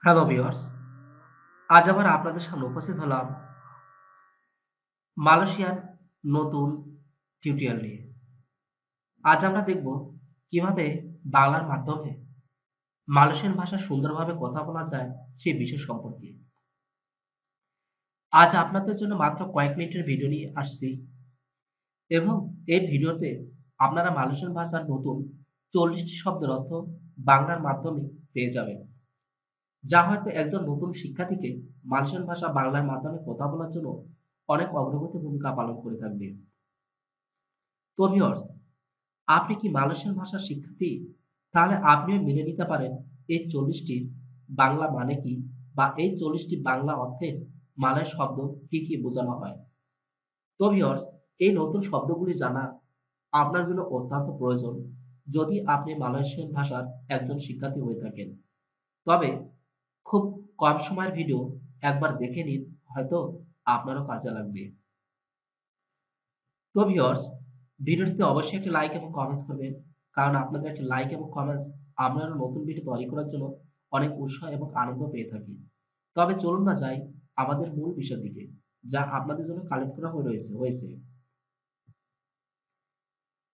Hello viewers, আজ আবার আপনাদের সামনে উপস্থিত হলাম মালয়েশিয়ার নতুন টিউটোরিয়াল নিয়ে। আজ আমরা দেখব কিভাবে বাংলার মাধ্যমে মালয়েশিয়ান ভাষায় সুন্দরভাবে কথা বলা যায় সেই বিষয় সম্পর্কে। আজ আপনাদের জন্য মাত্র কয়েক মিনিটের ভিডিও নিয়ে আসছি এবং এই ভিডিওতে আপনারা মালয়েশিয়ান ভাষার নতুন ৪০টি শব্দের অর্থ বাংলার মাধ্যমে পেয়ে যাবেন। যা হয়তো একজন নতুন শিক্ষার্থীকে মালয়েশিয়ান ভাষা বাংলার মাধ্যমে কথা বলার জন্য অনেক অগ্রগতি ভূমিকা পালন করে থাকবে। তো ভিউয়ার্স, আপনি কি মালয়েশিয়ান ভাষার শিক্ষার্থী? তাহলে আপনিও মেনে নিতে পারেন এই ৪০টি বাংলা মানে কি বা এই ৪০টি বাংলা অর্থে মালয় শব্দ কি কি বোঝানো হয়। তো ভিউয়ার্স, এই নতুন শব্দগুলি জানা আপনার জন্য অত্যন্ত প্রয়োজন যদি আপনি মালয়েশিয়ান ভাষার একজন শিক্ষার্থী হয়ে থাকেন। তবে খুব কম সময়ের ভিডিও, একবার দেখে নিন, হয়তো আপনারও কাজে লাগবে। তো ভিউয়ার্স, ভিডিওটিতে অবশ্যই একটি লাইক এবং কমেন্টস করবেন। কারণ আপনাদের একটি লাইক এবং কমেন্টস আমরা আরো নতুন ভিডিও তৈরি করার জন্য অনেক উৎসাহ এবং আনন্দ পেয়ে থাকি। তবে চলুন না যাই আমাদের মূল বিষয়ের দিকে, যা আপনাদের জন্য কালেক্ট করা হয়েছে।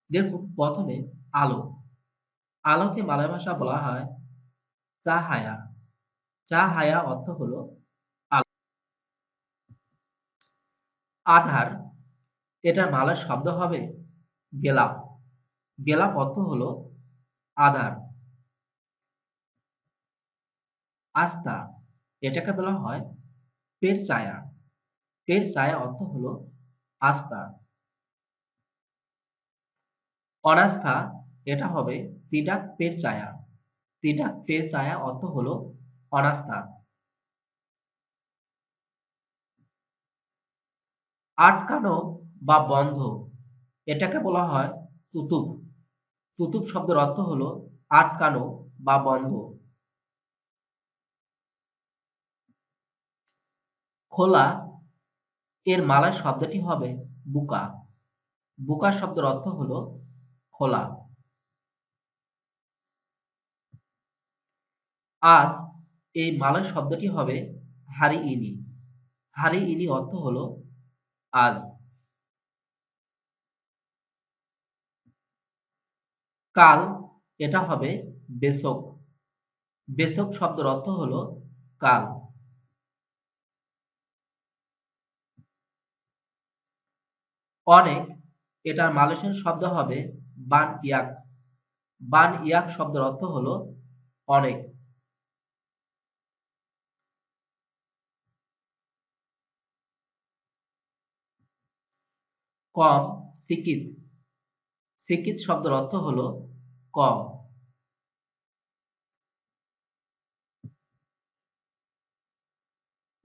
দেখুন, প্রথমে আলো। আলোকে মালয় ভাষায় বলা হয় চাহায়া। চাহায়া অর্থ হলো আলো। আধার, এটার মালয় শব্দ হবে গেলাপ। গেলাপ অর্থ হলো আধার। আস্থা, এটাকে বলা হয় পের ছায়া। পের ছায়া অর্থ হলো আস্থা। অনাস্থা, এটা হবে তিডাক পের ছায়া। তিডাক পের ছায়া অর্থ হলো অনাস্থা। আটকানো বা বন্ধ, এটাকে বলা হয় তুতুপ। তুতুপ শব্দের অর্থ হলো আটকানো বা বন্ধ। খোলা, এর মালয় শব্দটি হবে বুকা। বুকা শব্দের অর্থ হলো খোলা। আজ, এই মালয় শব্দটি হবে হারি ইনি। হারি ইনি অর্থ হলো আজ। কাল, এটা হবে বেসক। বেসক শব্দের অর্থ হলো কাল। অনেক, এটার মালয়েশিয়ান শব্দ হবে বান ইয়াক। বান ইয়াক শব্দের অর্থ হলো অনেক। কম, সিকিত। সিকিত শব্দের অর্থ হলো কম।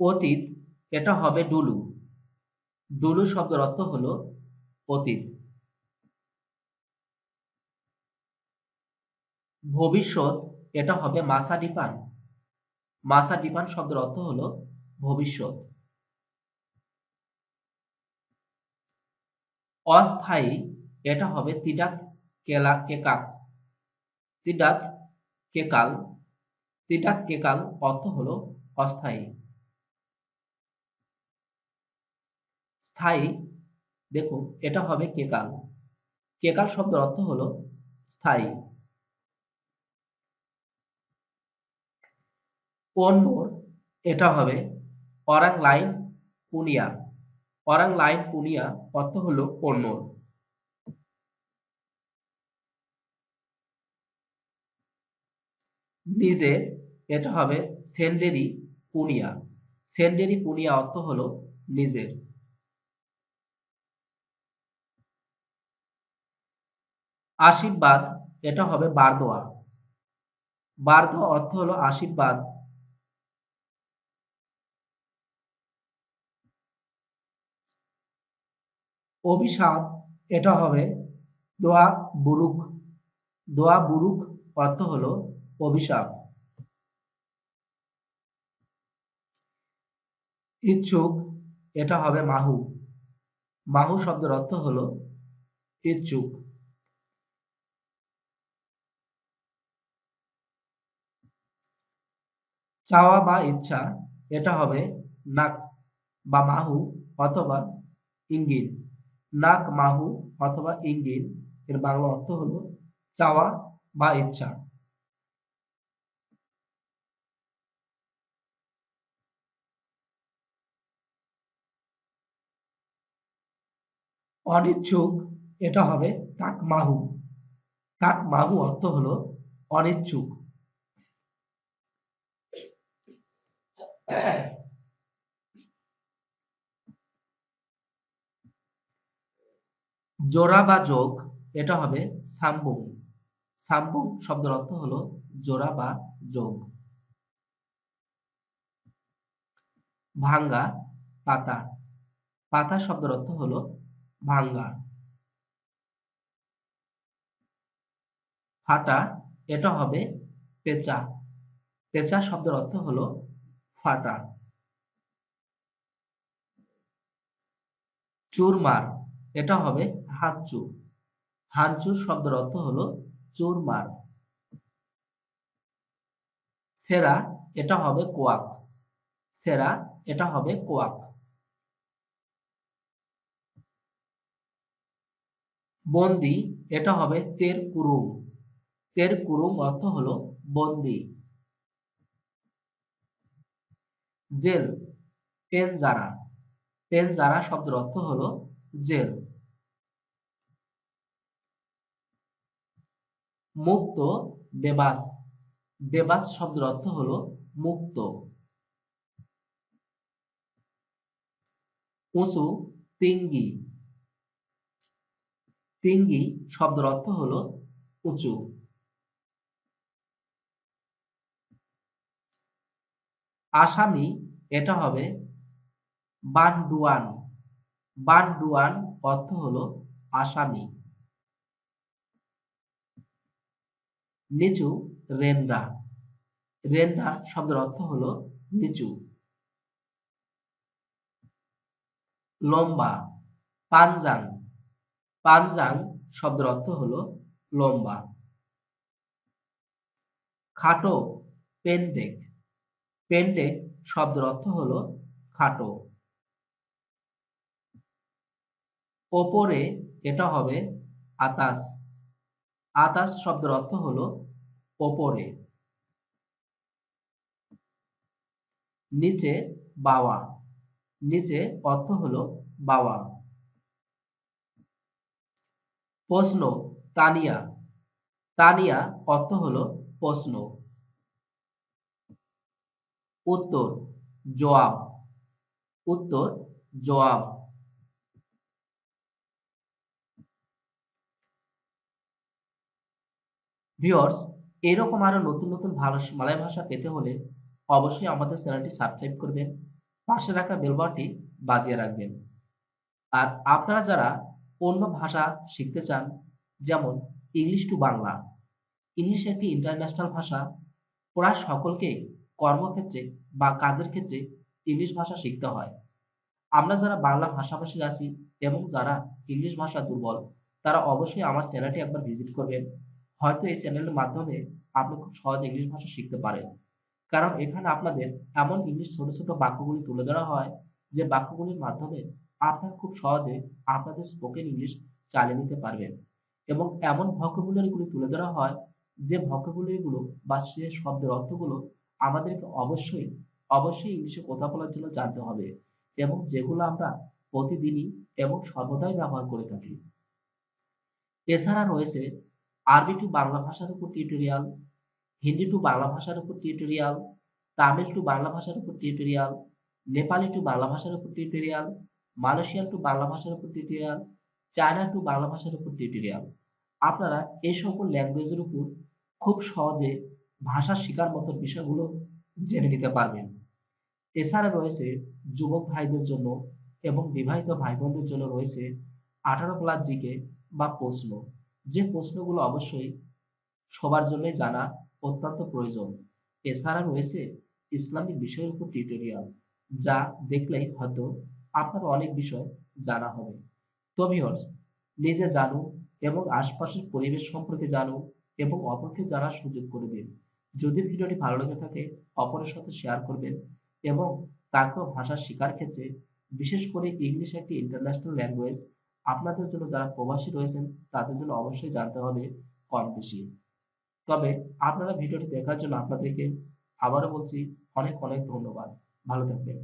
অতীত, এটা হবে ডুলু। ডুলু শব্দের অর্থ হলো অতীত। ভবিষ্যৎ, এটা হবে মাসা ডিপান। মাসা ডিপান শব্দের অর্থ হলো ভবিষ্যৎ। অস্থায়ী, এটা হবে তিডাক কেলা কেকাক। তিডাক কেকাল। তিডাক কেকাল অর্থ হলো অস্থায়ী। স্থায়ী, দেখুন, এটা হবে কেকাল। কেকাল শব্দের অর্থ হলো স্থায়ী। অন্যর, এটা হবে অরাং লাইন পুনিয়া। অরাং লাইন পুনিয়া অর্থ হলো অন্যর। নিজের, এটা হবে সেন্ডেরি পুনিয়া। সেন্ডেরি পুনিয়া অর্থ হলো নিজের। আশীর্বাদ, এটা হবে বারদোয়া। বারদোয়া অর্থ হলো আশীর্বাদ। অভিশাপ, এটা হবে দোয়া বুরুক। দোয়া বুরুক অর্থ হলো অভিশাপ। ইচ্ছুক, এটা হবে মাহু। মাহু শব্দের অর্থ হলো ইচ্ছুক। চাওয়া বা ইচ্ছা এটা হবে নাক বা মাহু অথবা ইঙ্গিত। নাক মাহু অথবা ইঙ্গিত এর বাংলা অর্থ হলো চাওয়া বা ইচ্ছা। অনিচ্ছুক এটা হবে তাক মাহু। তাক মাহু অর্থ হলো অনিচ্ছুক। জোড়া বা যোগ এটা হবে সাম্বুং। সাম্বুং শব্দের অর্থ হলো জোড়া বা যোগ। ভাঙ্গা পাতা। পাতা শব্দের অর্থ হলো ভাঙ্গা। ফাটা এটা হবে পেঁচা। পেঁচা শব্দের অর্থ হলো ফাটা। চুরমার এটা হবে হাঁচু। হাঁচু শব্দের অর্থ হলো চুরমার। সেরা এটা হবে কোয়াক। সেরা এটা হবে কোয়াক। বন্দি এটা হবে তের কুরুং। তের কুরুং অর্থ হলো বন্দি। জেল পেনজারা। পেনজারা শব্দের অর্থ হলো জেল। মুক্ত বেবাস। বেবাস শব্দের অর্থ হলো মুক্ত। উঁচু তিঙ্গি। তিঙ্গি শব্দের অর্থ হলো উঁচু। আসামি এটা হবে বানডুয়ান। বানডুয়ান অর্থ হলো আসামি। নিচু রেন্ডা। রেন্ডা শব্দের অর্থ হলো নিচু। লম্বা পানজাং। পানজাং শব্দের অর্থ হলো লম্বা। খাটো পেনডেক। পেনডেক শব্দের অর্থ হলো খাটো। ওপরে এটা হবে আতাস। আতাস শব্দের অর্থ হলো ওপরে। নিচে বাওয়া। নিচে অর্থ হলো বাওয়া। প্রশ্ন তানিয়া। তানিয়া অর্থ হলো প্রশ্ন। উত্তর জবাব। উত্তর জবাব। ভিউয়ার্স এরকম আরো নতুন নতুন ভালো মালয় ভাষা পেতে হলে অবশ্যই আমাদের চ্যানেলটি সাবস্ক্রাইব করবেন, পাশে রাখা বেল বাটনটি বাজিয়ে রাখবেন। আর আপনারা যারা অন্য ভাষা শিখতে চান, যেমন ইংলিশ টু বাংলা, ইংলিশ একটি ইন্টারন্যাশনাল ভাষা। প্রায় সকলকে কর্মক্ষেত্রে বা কাজের ক্ষেত্রে ইংলিশ ভাষা শিখতে হয়। আমরা যারা বাংলা ভাষাভাষী আছি এবং যারা ইংলিশ ভাষা দুর্বল, তারা অবশ্যই আমার চ্যানেলটি একবার ভিজিট করবেন। হয়তো এই চ্যানেলের মাধ্যমে আপনি খুব সহজে ইংলিশ ভাষা শিখতে পারেন। কারণ এখানে আপনাদের এমন ইংলিশ ছোট ছোট বাক্যগুলি তুলে ধরা হয় যে বাক্যগুলির মাধ্যমে আপনারা খুব সহজে আপনাদের স্পোকেন ইংলিশ চালিয়ে নিতে পারবেন। এবং এমন ভোকাবুলারি গুলি তুলে ধরা হয় যে ভোকাবুলারি গুলো বা সে শব্দের অর্থগুলো আমাদেরকে অবশ্যই অবশ্যই ইংলিশে কথা বলার জন্য জানতে হবে এবং যেগুলো আমরা প্রতিদিনই এবং সর্বদাই ব্যবহার করে থাকি। এছাড়া রয়েছে আরবি টু বাংলা ভাষার উপর টিউটোরিয়াল, হিন্দি টু বাংলা ভাষার উপর টিউটোরিয়াল, তামিল টু বাংলা ভাষার উপর টিউটোরিয়াল, নেপালি টু বাংলা ভাষার উপর টিউটোরিয়াল, মালয়েশিয়ান টু বাংলা ভাষার উপর টিউটোরিয়াল, চায়না টু বাংলা ভাষার উপর টিউটোরিয়াল। আপনারা এই সকল ল্যাঙ্গুয়েজের উপর খুব সহজে ভাষা শেখার মতো বিষয়গুলো জেনে নিতে পারবেন। এছাড়া রয়েছে যুবক ভাইদের জন্য এবং বিবাহিত ভাই বোনদের জন্য রয়েছে 18+ জিকে বা প্রশ্ন, যে প্রশ্নগুলো অবশ্যই সবার জন্যই জানা অত্যন্ত প্রয়োজন। এছাড়া রয়েছে ইসলামিক বিষয়ের উপর টিউটোরিয়াল, যা দেখলেই হয়তো আপনার অনেক বিষয় জানা হবে। তো ভিউয়ার্স নিজে জানুন এবং আশপাশের পরিবেশ সম্পর্কে জানুন এবং অপরকে জানার সুযোগ করে দিন, যদি ভিডিওটি ভালো লেগে থাকে অপরের সাথে শেয়ার করবেন এবং তাকেও ভাষা শেখার ক্ষেত্রে বিশেষ করে ইংলিশ একটি ইন্টারন্যাশনাল ল্যাঙ্গুয়েজ আপনাদের জন্য যারা প্রবাসী রয়েছেন তাদের জন্য অবশ্যই জানতে হবে কম বেশি। তবে আপনারা ভিডিওটি দেখার জন্য আপনাদেরকে আবারও বলছি অনেক অনেক ধন্যবাদ। ভালো থাকবেন।